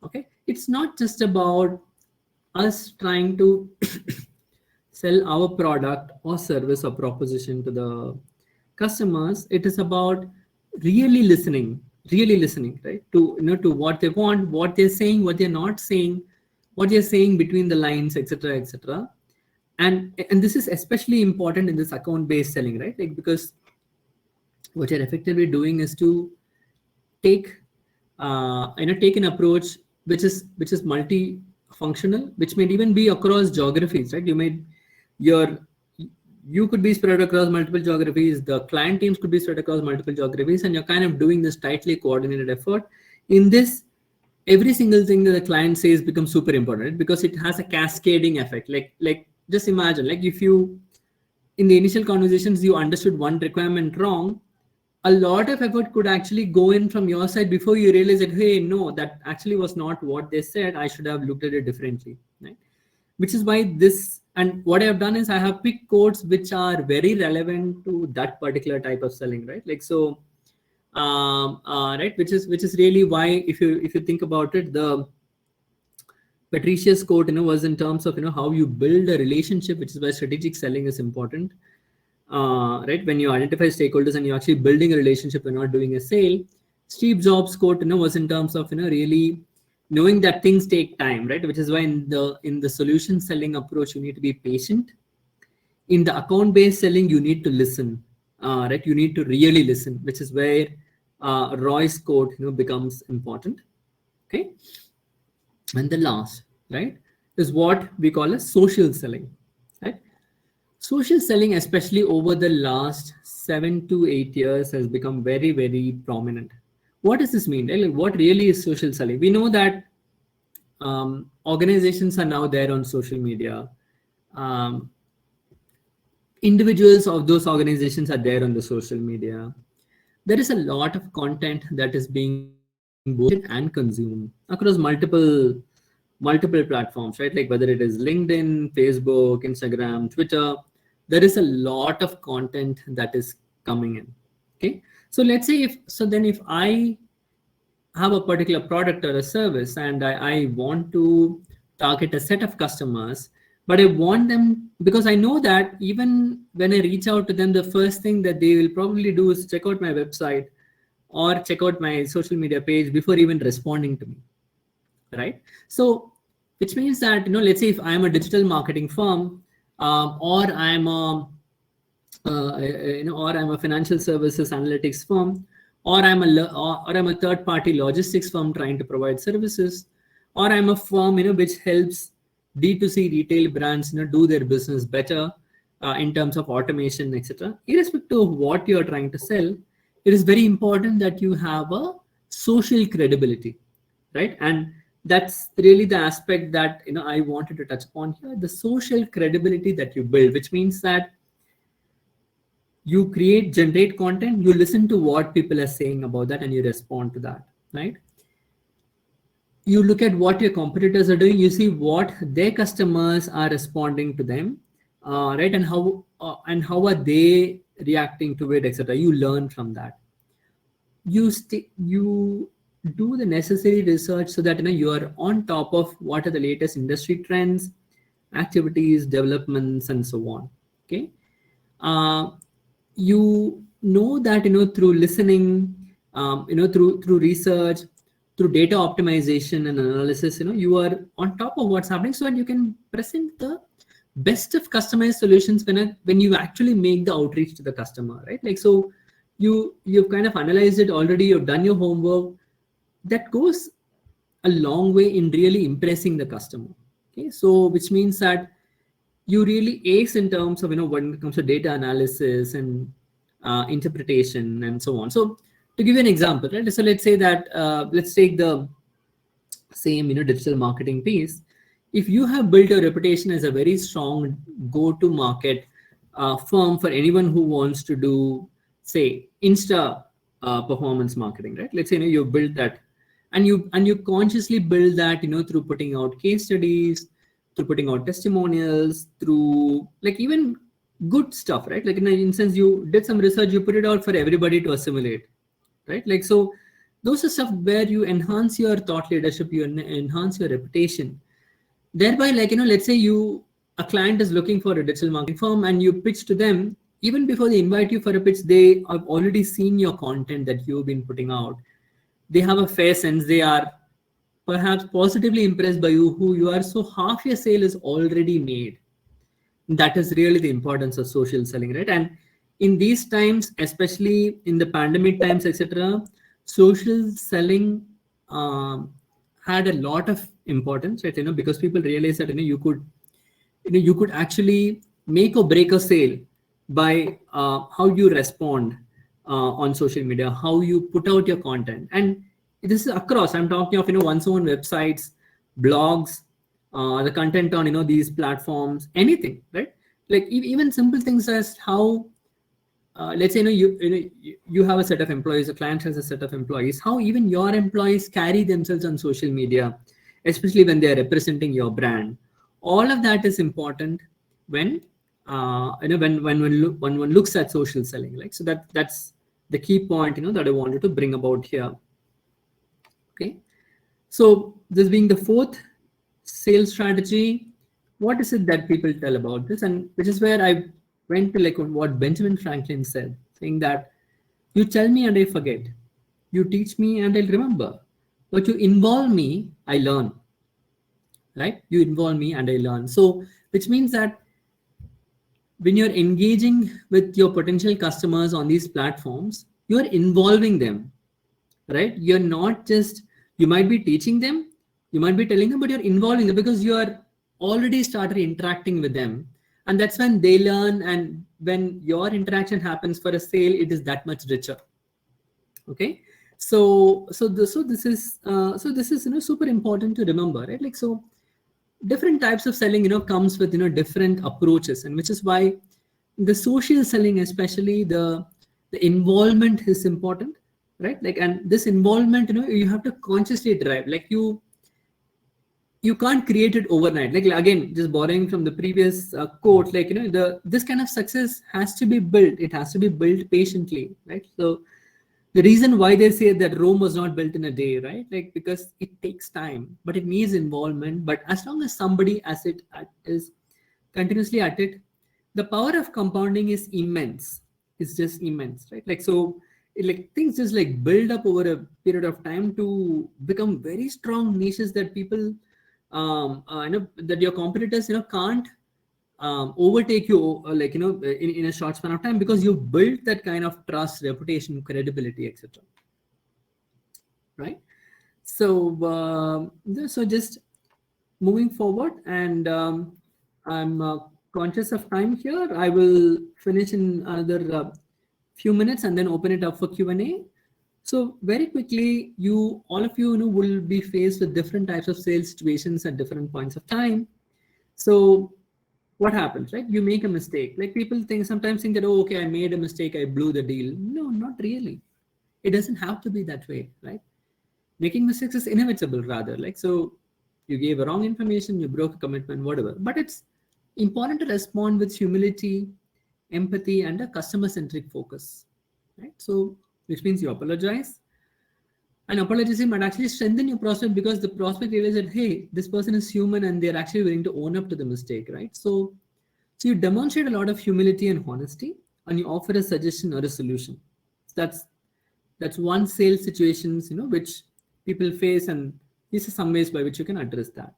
Okay, it's not just about us trying to sell our product or service or proposition to the customers. It is about really listening, right, to to what they want, what they're saying, what they're not saying, what they're saying between the lines, etc., etc. And this is especially important in this account based selling, right? Like, because what you're effectively doing is to take take an approach which is multi-functional, which may even be across geographies, right? Your you could be spread across multiple geographies, the client teams could be spread across multiple geographies, and you're kind of doing this tightly coordinated effort. In this, every single thing that the client says becomes super important, right? Because it has a cascading effect. Like just imagine, like, if you in the initial conversations you understood one requirement wrong, a lot of effort could actually go in from your side before you realize that, hey, no, that actually was not what they said, I should have looked at it differently, right? Which is why this, and what I have done is I have picked codes which are very relevant to that particular type of selling, right? Like, so right, which is really why, if you think about it, the Patricia's quote, was in terms of, how you build a relationship, which is why strategic selling is important. Right, when you identify stakeholders and you're actually building a relationship, you're not doing a sale. Steve Jobs' quote, was in terms of, really knowing that things take time, right? Which is why in the solution selling approach, you need to be patient. In the account-based selling, you need to listen, right? You need to really listen, which is where Roy's quote, becomes important. Okay. And the last, right, is what we call as social selling, right? Social selling, especially over the last 7 to 8 years, has become very, very prominent. What does this mean? Like, what really is social selling? We know that organizations are now there on social media. Um, Individuals of those organizations are there on the social media. There is a lot of content that is being both created and consumed across multiple platforms, right? Like, whether it is LinkedIn, Facebook, Instagram, Twitter, there is a lot of content that is coming in. Okay, so let's say, if I have a particular product or a service, and I want to target a set of customers, but I want them, because I know that even when I reach out to them, the first thing that they will probably do is check out my website or check out my social media page before even responding to me, right? So, which means that, let's say if I'm a digital marketing firm, or I'm a or I'm a financial services analytics firm, or or I'm a third party logistics firm trying to provide services, or I'm a firm, which helps D2C retail brands, do their business better in terms of automation, etc. Irrespective of what you're trying to sell, it is very important that you have a social credibility, right? And that's really the aspect that, I wanted to touch upon here: the social credibility that you build, which means that you generate content, you listen to what people are saying about that, and you respond to that, right? You look at what your competitors are doing, you see what their customers are responding to them, right? And how are they reacting to it, etc. You learn from that. You do the necessary research so that, you are on top of what are the latest industry trends, activities, developments, and so on. Okay. You know that, through listening, through research, through data optimization and analysis, you are on top of what's happening, so that you can present the best of customized solutions when you actually make the outreach to the customer, right? Like, so you've kind of analyzed it already, you've done your homework. That goes a long way in really impressing the customer. Okay, so which means that you really ace in terms of, when it comes to data analysis and interpretation and so on. So, to give you an example, right? So let's say that let's take the same, digital marketing piece. If you have built a reputation as a very strong go-to market firm for anyone who wants to do, say, Insta performance marketing, right? Let's say, you build that, and you consciously build that, through putting out case studies, through putting out testimonials, through, like, even good stuff, right? Like, in a instance, you did some research, you put it out for everybody to assimilate, right? Like, so Those are stuff where you enhance your thought leadership, you enhance your reputation. Thereby, like, let's say a client is looking for a digital marketing firm and you pitch to them. Even before they invite you for a pitch, they have already seen your content that you've been putting out. They have a fair sense. They are perhaps positively impressed by you, who you are. So half your sale is already made. That is really the importance of social selling, right? And in these times, especially in the pandemic times, etc., social selling had a lot of importance, right? Because people realized that you could actually make or break a sale by how you respond on social media, how you put out your content. And this is across. I'm talking of one-on-one websites, blogs, the content on these platforms, anything, right? Like even simple things as how let's say you have a set of employees, a client has a set of employees, how even your employees carry themselves on social media, especially when they are representing your brand. All of that is important when when one looks at social selling, like. So that's the key point that I wanted to bring about here. Okay, so this being the fourth sales strategy, what is it that people tell about this? And which is where I went to like what Benjamin Franklin said, saying that you tell me and I forget, you teach me and I'll remember, but you involve me, I learn. Right? You involve me and I learn. So which means that when you're engaging with your potential customers on these platforms, you're involving them, right? You're not just, you might be teaching them, you might be telling them, but you're involving them because you are already started interacting with them. And that's when they learn. And when your interaction happens for a sale, it is that much richer. Okay. So this is super important to remember, right? Like, so different types of selling comes with different approaches, and which is why the social selling, especially the involvement, is important, right? Like, and this involvement you have to consciously drive. Like, you can't create it overnight. Like, again, just borrowing from the previous quote, like this kind of success has to be built. It has to be built patiently, right? So the reason why they say that Rome was not built in a day, right? Like, because it takes time, but it needs involvement. But as long as somebody is continuously at it, the power of compounding is immense. It's just immense, right? Like, so things just like build up over a period of time to become very strong niches that people, that your competitors, can't overtake you in a short span of time, because you built that kind of trust, reputation, credibility, etc. Right? So just moving forward, and I'm conscious of time here. I will finish in another few minutes and then open it up for Q&A. So very quickly, all of you will be faced with different types of sales situations at different points of time. So what happens, right? You make a mistake. Like, people sometimes think that, oh, okay, I made a mistake, I blew the deal. No, not really. It doesn't have to be that way, right? Making mistakes is inevitable, rather. Like, so you gave wrong information, you broke a commitment, whatever. But it's important to respond with humility, empathy, and a customer-centric focus, right? So, which means you apologize. And apologizing might actually strengthen your prospect, because the prospect realizes that, hey, this person is human and they're actually willing to own up to the mistake, right? So you demonstrate a lot of humility and honesty, and you offer a suggestion or a solution. So that's one sales situations, which people face, and these are some ways by which you can address that.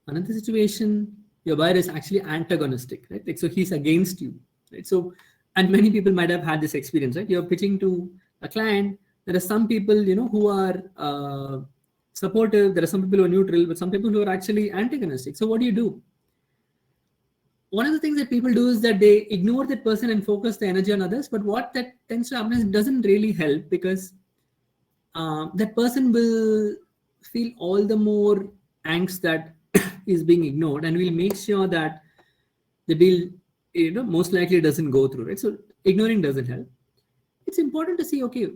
Another situation, your buyer is actually antagonistic, right? Like, so he's against you, right? So, and many people might have had this experience, right? You're pitching to a client. There are some people, who are supportive. There are some people who are neutral, but some people who are actually antagonistic. So what do? One of the things that people do is that they ignore that person and focus the energy on others. But what that tends to happen is it doesn't really help, because that person will feel all the more angst that is being ignored, and will make sure that the deal, most likely doesn't go through, right? So ignoring doesn't help. It's important to see, okay,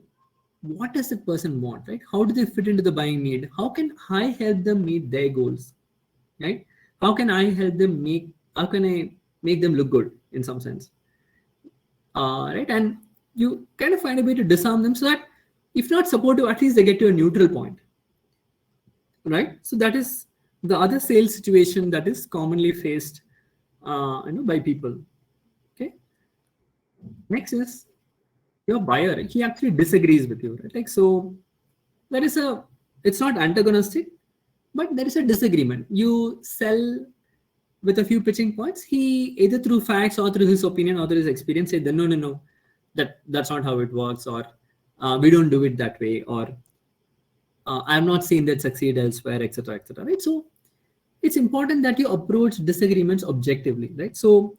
what does that person want, right? How do they fit into the buying need? How can I help them meet their goals, right? How can I make them look good in some sense? Right? And you kind of find a way to disarm them, so that If not supportive, at least they get to a neutral point, right? So that is the other sales situation that is commonly faced, by people. Okay. Next is your buyer. He actually disagrees with you, right? Like, so there is a, it's not antagonistic, but there is a disagreement. You sell with a few pitching points. He either through facts or through his opinion or through his experience said, no, no, no, that's not how it works, or we don't do it that way, or I've not seen that succeed elsewhere, etc., etc. Right? So it's important that you approach disagreements objectively, right? So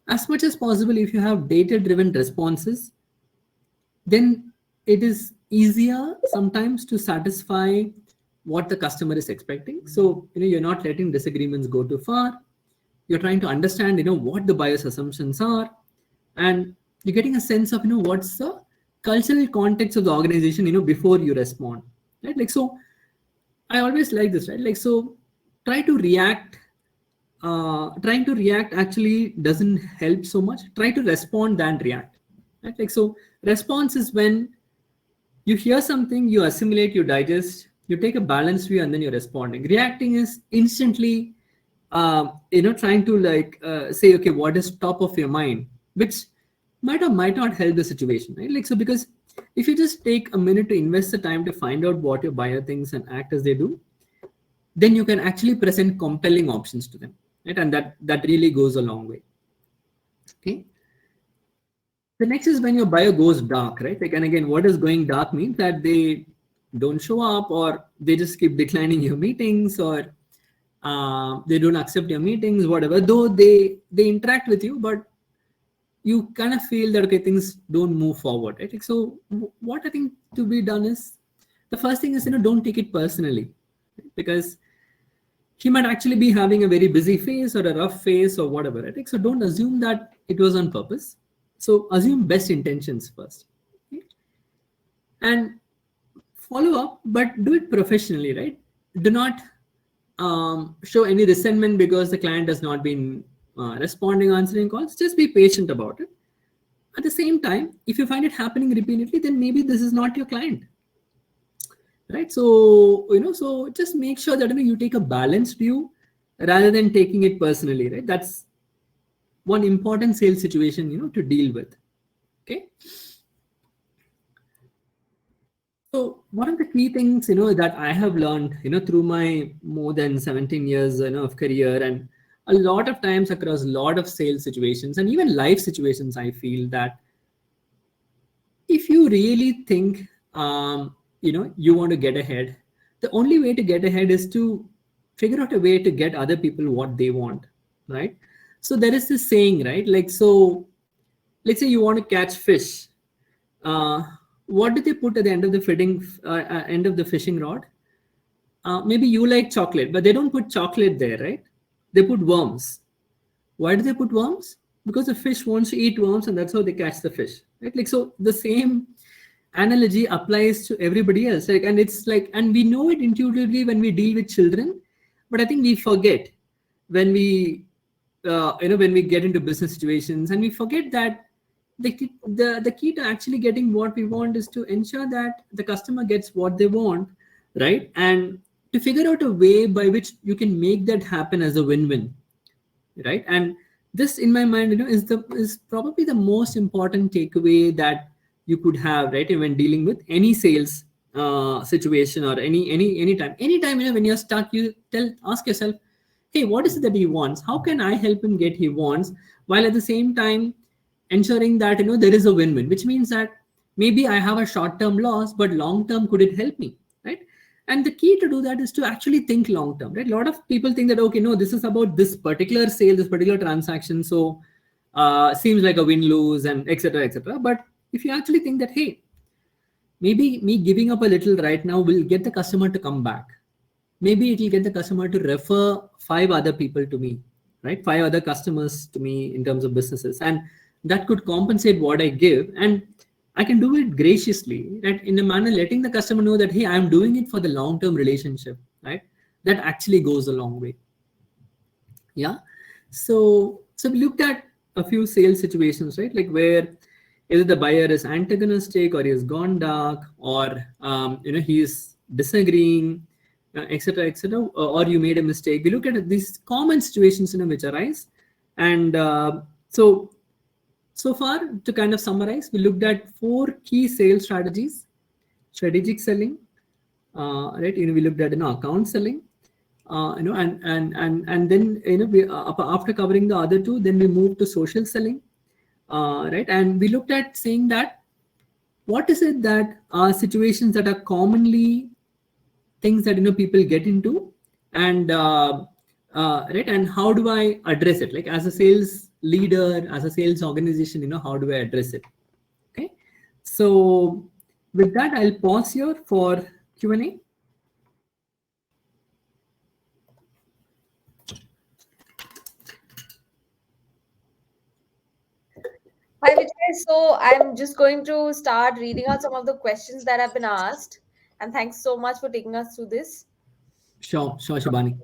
as much as possible, if you have data-driven responses, then it is easier sometimes to satisfy what the customer is expecting. So you're not letting disagreements go too far. You're trying to understand what the buyer's assumptions are, and you're getting a sense of what's the cultural context of the organization before you respond, right? Like, so I always like this, right? Like, so trying to react actually doesn't help so much. Try to respond than react, right? Like, so response is when you hear something, you assimilate, you digest, you take a balanced view, and then you're responding. Reacting is instantly trying to say, okay, what is top of your mind, which might or might not help the situation, right? Like, so because if you just take a minute to invest the time to find out what your buyer thinks and act as they do, then you can actually present compelling options to them, right? And that really goes a long way. Okay. The next is when your buyer goes dark, right? Like, and again, what does going dark mean? That they don't show up, or they just keep declining your meetings, or they don't accept your meetings, whatever. Though they interact with you, but you kind of feel that, okay, things don't move forward, right? Like, so what I think to be done is, the first thing is, don't take it personally, right? Because he might actually be having a very busy phase or a rough phase or whatever, right? Like, so don't assume that it was on purpose. So assume best intentions first, okay? And follow up, but do it professionally, right? Do not show any resentment because the client has not been responding, answering calls. Just be patient about it. At the same time, if you find it happening repeatedly, then maybe this is not your client, right? So so just make sure that you take a balanced view rather than taking it personally, right? That's one important sales situation to deal with. Okay. So one of the key things that I have learned through my more than 17 years of career, and a lot of times across a lot of sales situations and even life situations, I feel that if you really think you want to get ahead, the only way to get ahead is to figure out a way to get other people what they want, right? So there is this saying, right? Like, so let's say you want to catch fish. What do they put at the end of the fishing rod? Maybe you like chocolate, but they don't put chocolate there, right? They put worms. Why do they put worms? Because the fish wants to eat worms, and that's how they catch the fish, right? Like, so the same analogy applies to everybody else. Like, and it's like, and we know it intuitively when we deal with children, but I think we forget when we, when we get into business situations, and we forget that the key to actually getting what we want is to ensure that the customer gets what they want, right? And to figure out a way by which you can make that happen as a win-win, right? And this, in my mind, is probably the most important takeaway that you could have, right, when dealing with any sales situation, or anytime when you're stuck, you ask yourself, hey, what is it that he wants? How can I help him get he wants, while at the same time ensuring that there is a win-win, which means that maybe I have a short-term loss, but long-term, could it help me, right? And the key to do that is to actually think long-term, right? A lot of people think that, okay, no, this is about this particular sale, this particular transaction, so seems like a win-lose, and etc., etc. But if you actually think that, hey, maybe me giving up a little right now will get the customer to come back. Maybe it will get the customer to refer 5 other people to me, right? 5 other customers to me in terms of businesses. And that could compensate what I give. And I can do it graciously, right? In a manner, letting the customer know that, hey, I'm doing it for the long-term relationship, right? That actually goes a long way. Yeah. So we looked at a few sales situations, right? Like, where either the buyer is antagonistic, or he has gone dark, or he is disagreeing, etc., etc., or you made a mistake. We look at these common situations which arise, and so far, to kind of summarize, we looked at 4 key sales strategies: strategic selling, right? We looked at account selling, and then we, after covering the other 2, then we moved to social selling, right? And we looked at saying that what is it that are situations that are commonly things that people get into, and right, and how do I address it? Like as a sales leader, as a sales organization, how do I address it? Okay, so with that, I'll pause here for Q&A. Hi, Vijay. So I'm just going to start reading out some of the questions that have been asked. And thanks so much for taking us through this. Sure, Shibani.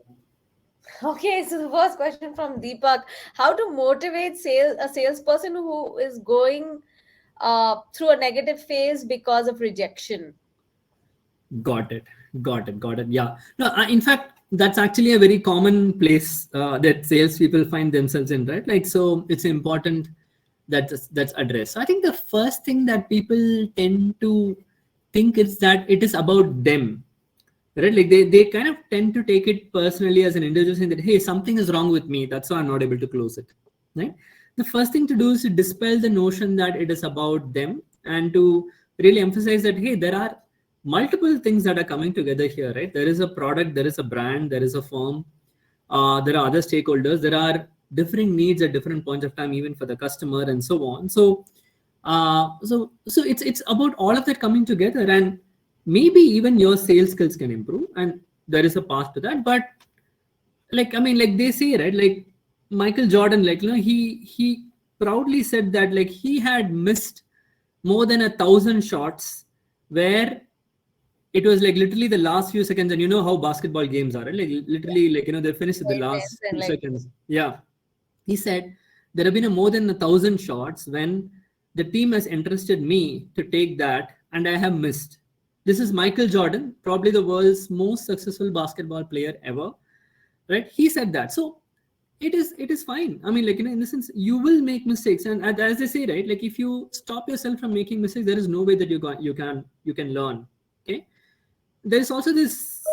Okay, so the first question from Deepak: how to motivate a salesperson who is going through a negative phase because of rejection? Got it. Yeah. No, in fact, that's actually a very common place that salespeople find themselves in, right? Like, so it's important that that's addressed. So I think the first thing that people tend to think is that it is about them, right? Like they kind of tend to take it personally as an individual, saying that, hey, something is wrong with me, that's why I'm not able to close it, right? The first thing to do is to dispel the notion that it is about them, and to really emphasize that, hey, there are multiple things that are coming together here, right? There is a product, there is a brand, there is a firm, there are other stakeholders, there are different needs at different points of time, even for the customer, and so on. So it's about all of that coming together, and maybe even your sales skills can improve, and there is a path to that. But like, I mean, like they say, right, like Michael Jordan, like, he proudly said that, like, he had missed more than 1,000 shots where it was like literally the last few seconds, and you know how basketball games are, right? Like literally, like, they finish at the Very tense last and few like, seconds. Yeah, he said there have been more than 1,000 shots when the team has entrusted me to take that, and I have missed. This is Michael Jordan, probably the world's most successful basketball player ever, right? He said that. So it is fine. I mean, like, in the sense, you will make mistakes, and as they say, right, like if you stop yourself from making mistakes, there is no way that you can learn. Okay, there is also this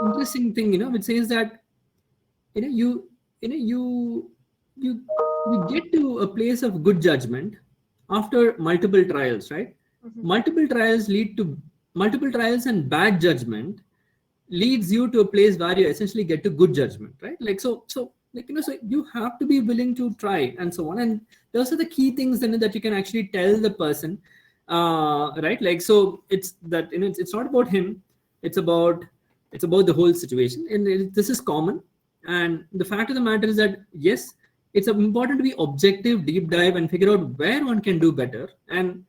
interesting thing, which says that you know you you know you you get to a place of good judgment after multiple trials, right? mhm. Multiple trials and bad judgment leads you to a place where you essentially get to good judgment, right? Like, so like, so you have to be willing to try, and so on. And those are the key things then that you can actually tell the person, right? Like, so it's that, it's not about him, it's about the whole situation, and this is common. And the fact of the matter is that, yes, it's important to be objective, deep dive, and figure out where one can do better. And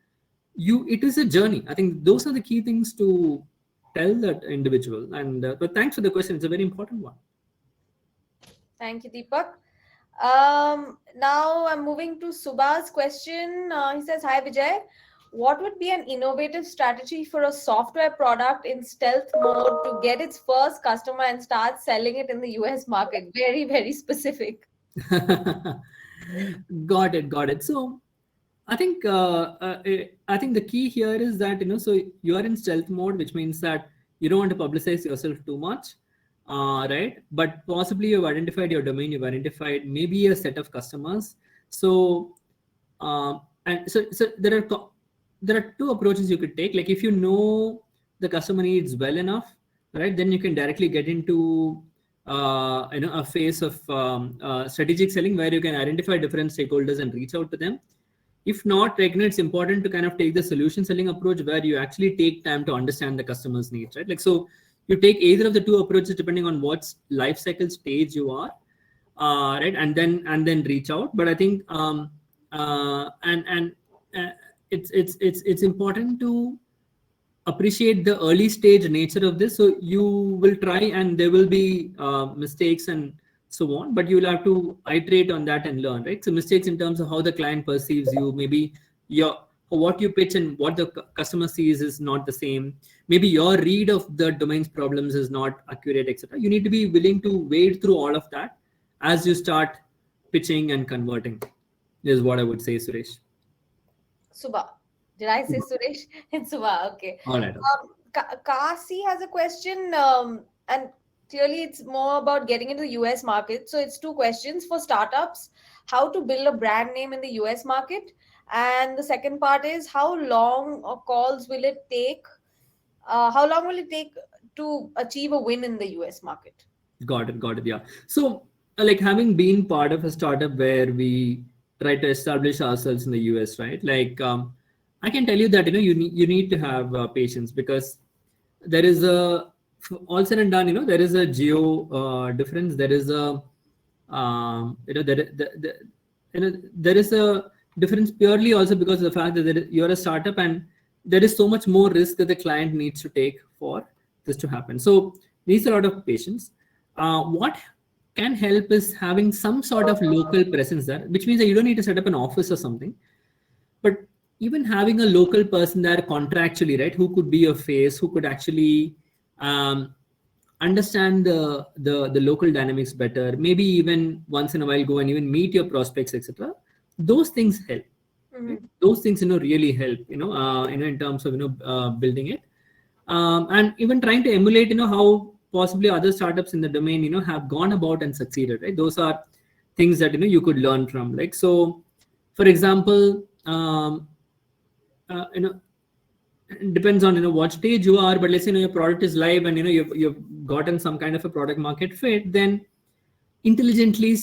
it is a journey. I think those are the key things to tell that individual. And but thanks for the question, it's a very important one. Thank you, Deepak. Now I'm moving to Subha's question. He says, "Hi Vijay, what would be an innovative strategy for a software product in stealth mode to get its first customer and start selling it in the US market?" Very, very specific. Got it. So I think the key here is that, so you are in stealth mode, which means that you don't want to publicize yourself too much, right? But possibly you've identified your domain, you've identified maybe a set of customers. So and so there are two approaches you could take. Like, if you know the customer needs well enough, right, then you can directly get into a phase of strategic selling, where you can identify different stakeholders and reach out to them. If not, like, it's important to kind of take the solution selling approach, where you actually take time to understand the customer's needs, right? Like, so you take either of the two approaches depending on what life cycle stage you are, right, and then reach out. But I think and it's important to appreciate the early stage nature of this. So you will try, and there will be mistakes and so on, but you will have to iterate on that and learn, right? So mistakes in terms of how the client perceives you, maybe what you pitch and what the customer sees is not the same. Maybe your read of the domain's problems is not accurate, etc. You need to be willing to wade through all of that as you start pitching and converting, is what I would say, Suresh. Subha. Did I say Suresh? It's Subha. Okay. All right. Okay. Kasi has a question, and clearly it's more about getting into the US market. So it's two questions for startups: how to build a brand name in the US market, and the second part is how long or calls will it take? How long will it take to achieve a win in the US market? Got it. Got it. Yeah. So, like having been part of a startup where we try to establish ourselves in the US, right? Like, I can tell you that you need to have patience, because there is a, all said and done, there is a geo difference. There is a there is a difference purely also because of the fact that you're a startup, and there is so much more risk that the client needs to take for this to happen. So needs a lot of patience. What can help is having some sort of local presence there, which means that you don't need to set up an office or something, but even having a local person there contractually, right, who could be a face, who could actually um, understand the local dynamics better, maybe even once in a while go and even meet your prospects, etc. Those things help. Right? Those things really help, in terms of building it, and even trying to emulate how possibly other startups in the domain have gone about and succeeded, right? Those are things that you could learn from. Like, so for example, uh, you know it depends on what stage you are, but let's say your product is live and you've gotten some kind of a product market fit, then intelligently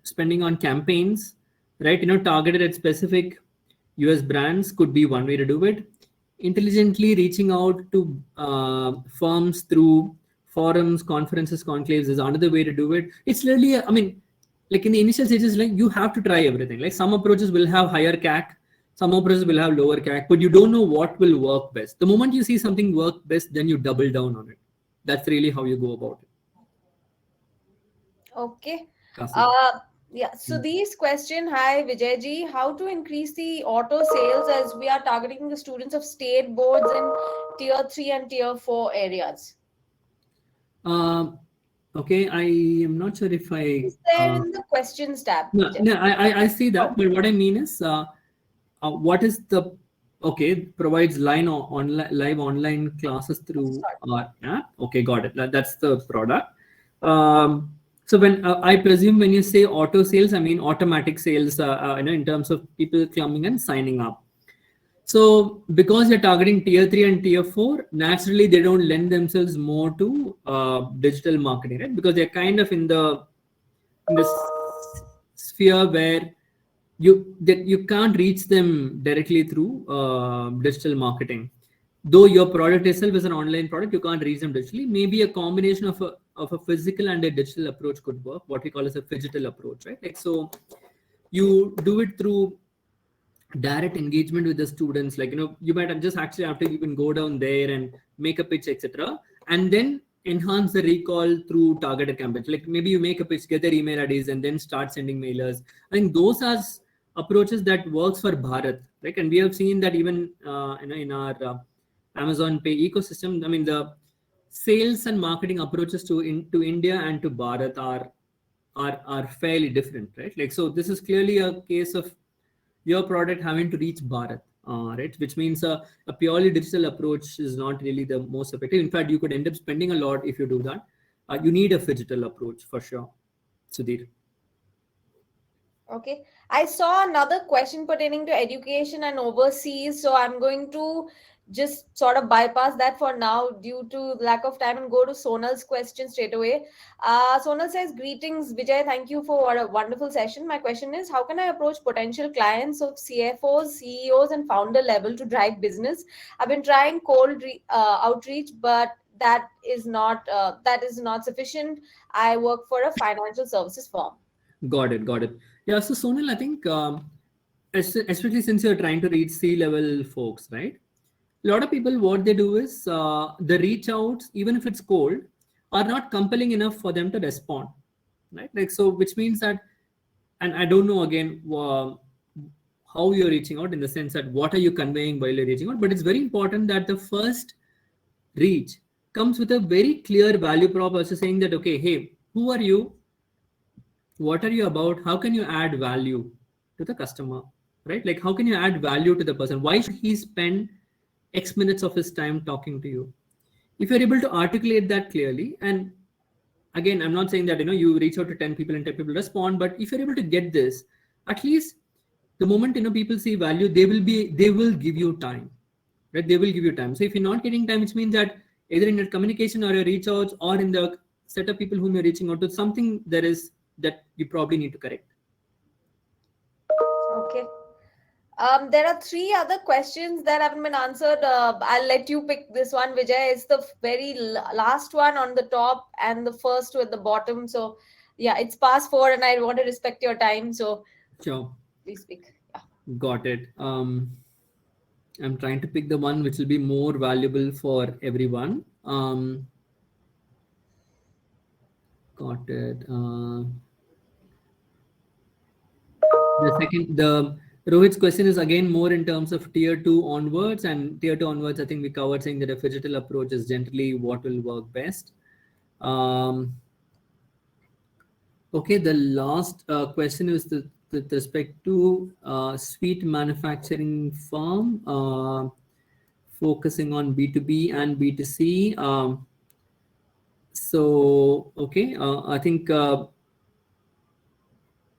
spending on campaigns, right, targeted at specific US brands could be one way to do it. Intelligently reaching out to firms through forums, conferences, conclaves is another way to do it. It's really, I mean, like in the initial stages, like you have to try everything. Like some approaches will have higher CAC, some approaches will have lower CAC, but you don't know what will work best. The moment you see something work best, then you double down on it. That's really how you go about it. Okay. Kasi. Uh, yeah. So these question, hi Vijayji, how to increase the auto sales as we are targeting the students of state boards in tier 3 and tier 4 areas? Um, okay, I am not sure if I. Is there in the questions tab, No, Vijay? no, I see Oh, that, but what I mean is, what is the, okay, provides line or online live online classes through sorry. our app. Okay, got it. That's the product. So when I presume when you say auto sales, I mean automatic sales. In terms of people coming and signing up. So because you're targeting tier 3 and tier 4, naturally they don't lend themselves more to digital marketing, right? Because they're kind of in this sphere where you can't reach them directly through digital marketing. Though your product itself is an online product, you can't reach them digitally. Maybe a combination of a physical and a digital approach could work. What we call as a phygital approach, right? Like, so you do it through direct engagement with the students. Like, you might have just actually have to even go down there and make a pitch, etc., and then enhance the recall through targeted campaigns. Like maybe you make a pitch, get their email IDs, and then start sending mailers. I think those are approaches that works for Bharat, right? And we have seen that even in our Amazon Pay ecosystem. I mean, the sales and marketing approaches to India and to Bharat are fairly different, right? Like, so this is clearly a case of your product having to reach Bharat, right? Which means a purely digital approach is not really the most effective. In fact, you could end up spending a lot if you do that. You need a phygital approach for sure, Sudhir. Okay. I saw another question pertaining to education and overseas, so I'm going to just sort of bypass that for now due to lack of time and go to Sonal's question straight away. Sonal says, greetings, Vijay. Thank you for a wonderful session. My question is, how can I approach potential clients of CFOs, CEOs, and founder level to drive business? I've been trying outreach, but that is not sufficient. I work for a financial services firm. Got it, got it. Yeah, so Sonal, I think, especially since you're trying to reach C-level folks, right? A lot of people, what they do is the reach outs, even if it's cold, are not compelling enough for them to respond, right? Like, so which means that, and I don't know again how you're reaching out, in the sense that what are you conveying while you're reaching out. But it's very important that the first reach comes with a very clear value prop, also saying that, okay, hey, who are you? What are you about? How can you add value to the customer, right? Like, how can you add value to the person? Why should he spend X minutes of his time talking to you? If you're able to articulate that clearly, and again, I'm not saying that, you reach out to 10 people and 10 people respond, but if you're able to get this, at least the moment, people see value, they will give you time, right? They will give you time. So if you're not getting time, which means that either in your communication or your reach outs, or in the set of people whom you're reaching out to, something there is that you probably need to correct. Okay. There are three other questions that haven't been answered. I'll let you pick this one, Vijay. It's the very last one on the top and the first two at the bottom. So, yeah, it's past 4 and I want to respect your time. So, Sure. please speak. Yeah. Got it. I'm trying to pick the one which will be more valuable for everyone. Got it. The Rohit's question is again more in terms of tier 2 onwards, and tier 2 onwards, I think we covered, saying that a digital approach is generally what will work best. Okay, the last question is with respect to sweet manufacturing firm, focusing on B2B and B2C. So, okay, I think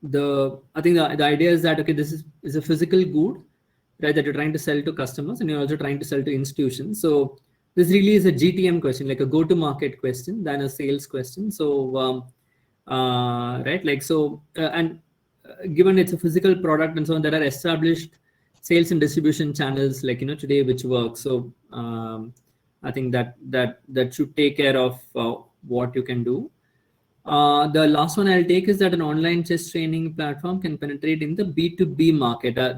the idea is that, okay, this is a physical good, right, that you're trying to sell to customers, and you're also trying to sell to institutions. So this really is a GTM question, like a go to market question, than a sales question. So right, like, so and given it's a physical product and so on, there are established sales and distribution channels, like, today, which work. So I think that should take care of what you can do. The last one I'll take is that an online chess training platform can penetrate in the B2B market. I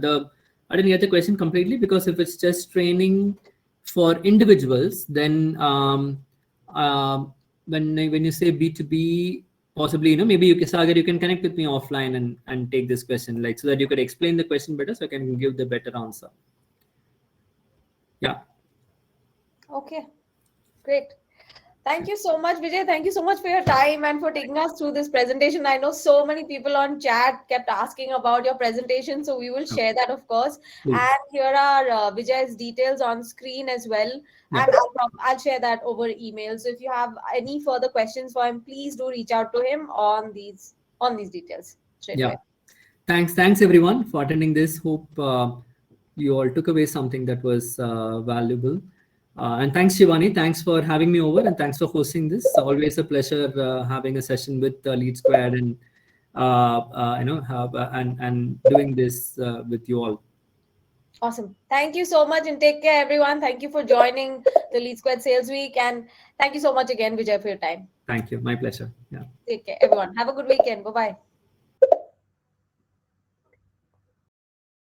didn't get the question completely, because if it's chess training for individuals, then when you say B2B, possibly, maybe you can, Sagar, you can connect with me offline and take this question, like, so that you could explain the question better, so I can give the better answer. Yeah. Okay. Great. Thank you so much, Vijay. Thank you so much for your time and for taking us through this presentation. I know so many people on chat kept asking about your presentation, so we will share that, of course. Please. And here are Vijay's details on screen as well. Yeah. And I'll share that over email. So if you have any further questions for him, please do reach out to him on these details straight away. Thanks everyone for attending this. Hope you all took away something that was valuable. And thanks, Shivani. Thanks for having me over, and thanks for hosting this. Always a pleasure having a session with LeadSquared, and and doing this with you all. Awesome. Thank you so much, and take care, everyone. Thank you for joining the LeadSquared Sales Week, and thank you so much again, Vijay, for your time. Thank you. My pleasure. Yeah. Take care, everyone. Have a good weekend. Bye-bye.